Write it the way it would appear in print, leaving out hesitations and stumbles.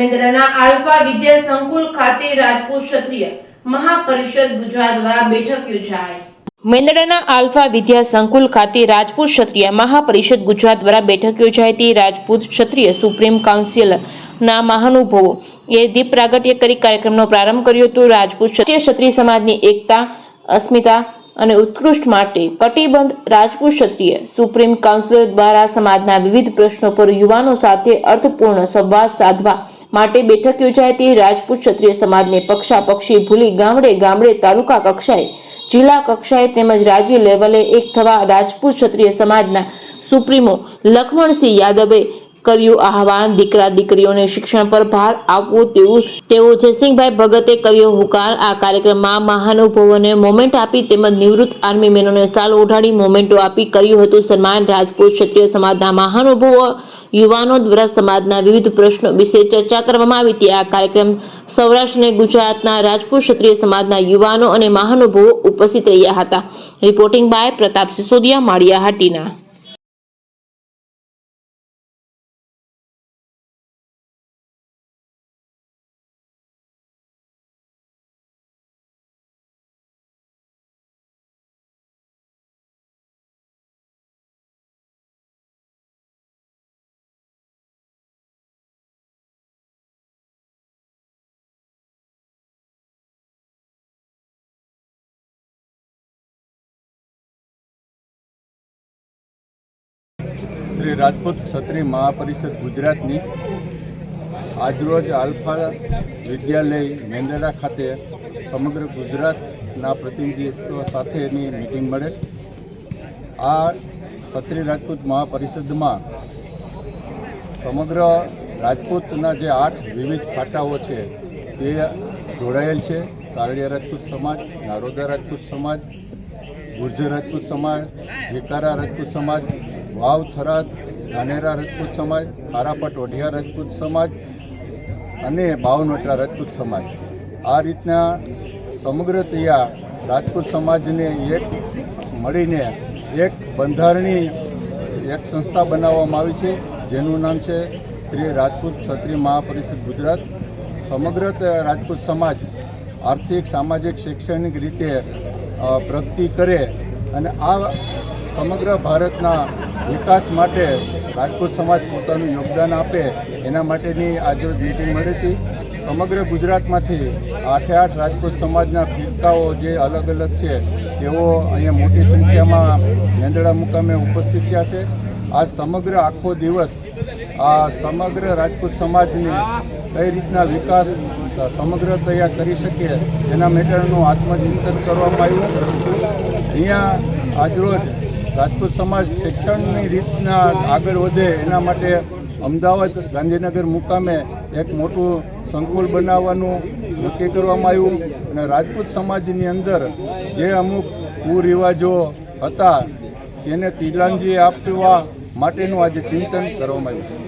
મેંદરાના alpha વિદ્યા સંકુલ ખાતે રાજપૂત ક્ષત્રિય મહાપરિષદ ગુજરાત દ્વારા બેઠક યોજાઈ। મેંદડાના આલ્ફા વિદ્યા સંકુલ ખાતે રાજપૂત ક્ષત્રિય મહાપરિષદ ગુજરાત દ્વારા બેઠક યોજાઈ હતી। રાજપૂત ક્ષત્રિય સુપ્રીમ કાઉન્સિલના મહાનુભાવો એ દીપ પ્રાગટ્ય કરી કાર્યક્રમનો પ્રારંભ કર્યો હતો। રાજપૂત ક્ષત્રિય સમાજની એકતા, અસ્મિતા અને ઉત્કૃષ્ટ માટે કટિબદ્ધ રાજપૂત ક્ષત્રિય સુપ્રીમ કાઉન્સિલ દ્વારા સમાજના વિવિધ પ્રશ્નો પર યુવાનો સાથે અર્થપૂર્ણ સંવાદ સાધવા માટે બેઠક યોજાઈ હતી। રાજપૂત ક્ષત્રિય સમાજને પક્ષાપક્ષી ભૂલી ગામડે ગામડે, તાલુકા કક્ષાએ, જિલ્લા કક્ષાએ તેમજ રાજ્ય લેવલે એક થવા રાજપૂત ક્ષત્રિય સમાજના સુપ્રીમો લખમણસિંહ યાદવે કર્યું આહવાન। દીકરા દીકરીઓને શિક્ષણ પર ભાર આપવો તેવો જયસિંહભાઈ ભગતે કર્યો હુંકાર। આ કાર્યક્રમમાં મહાનુભાવોને મોમેન્ટ આપી તેમજ નિવૃત્ત આર્મી મેનોને શાલ ઓઢાડી મોમેન્ટો આપી કર્યું હતું સન્માન। રાજપૂત ક્ષત્રિય સમાજના મહાનુભાવો યુવાનો દ્વારા સમાજના વિવિધ પ્રશ્નો વિશે ચર્ચા કરવામાં આવી હતી। આ કાર્યક્રમ સૌરાષ્ટ્ર અને ગુજરાતના રાજપૂત ક્ષત્રિય સમાજના યુવાનો અને મહાનુભાવો ઉપસ્થિત રહ્યા હતા। Reporting by Pratap Sisodia, Maliya Hatina. શ્રી રાજપૂત ક્ષત્રિય મહાપરિષદ ગુજરાતની આજરોજ આલ્ફા વિદ્યાલય મેંદડા ખાતે સમગ્ર ગુજરાતના પ્રતિનિધિત્વ સાથેની મિટિંગ મળેલ। આ ક્ષત્રિય રાજપૂત મહાપરિષદમાં સમગ્ર રાજપૂતના જે 8 વિવિધ ફાટાઓ છે તે જોડાયેલ છે। કારડિયા રાજપૂત સમાજ, નારોદા રાજપૂત સમાજ, ગુર્જર રાજપૂત સમાજ, જેકારા રાજપૂત સમાજ, વાવ થરાદ ધાનેરા રાજપૂત સમાજ, ખારાપટ વઢિયા રાજપૂત સમાજ અને બાવનવટા રાજપૂત સમાજ। આ રીતના સમગ્ર તૈયા રાજપૂત સમાજને એક મળીને એક બંધારણી એક સંસ્થા બનાવવામાં આવી છે, જેનું નામ છે શ્રી રાજપૂત ક્ષત્રિય મહાપરિષદ ગુજરાત। સમગ્ર રાજપૂત સમાજ આર્થિક, સામાજિક, શૈક્ષણિક રીતે પ્રગતિ કરે અને આ સમગ્ર ભારતના વિકાસ માટે રાજપૂત સમાજ પોતાનું યોગદાન આપે એના માટેની આજરોજ મિટિંગ મળી હતી। સમગ્ર ગુજરાતમાંથી 8 રાજપૂત સમાજના ફિરકાઓ જે અલગ અલગ છે તેઓ અહીંયા મોટી સંખ્યામાં મેંદડા મુકામે ઉપસ્થિત થયા છે। આ સમગ્ર આખો દિવસ આ સમગ્ર રાજપૂત સમાજની કઈ રીતના વિકાસ સમગ્ર તૈયાર કરી શકીએ એના મેટરનું આત્મચિંતન કરવામાં આવ્યું। અહીંયા આજરોજ રાજપૂત સમાજ શિક્ષણની રીતના આગળ વધે એના માટે અમદાવાદ, ગાંધીનગર મુકામે એક મોટું સંકુલ બનાવવાનું નક્કી કરવામાં આવ્યું અને રાજપૂત સમાજની અંદર જે અમુક કુરિવાજો હતા તેને તિલાંજલિ આપવા માટેનું આજે ચિંતન કરવામાં આવ્યું।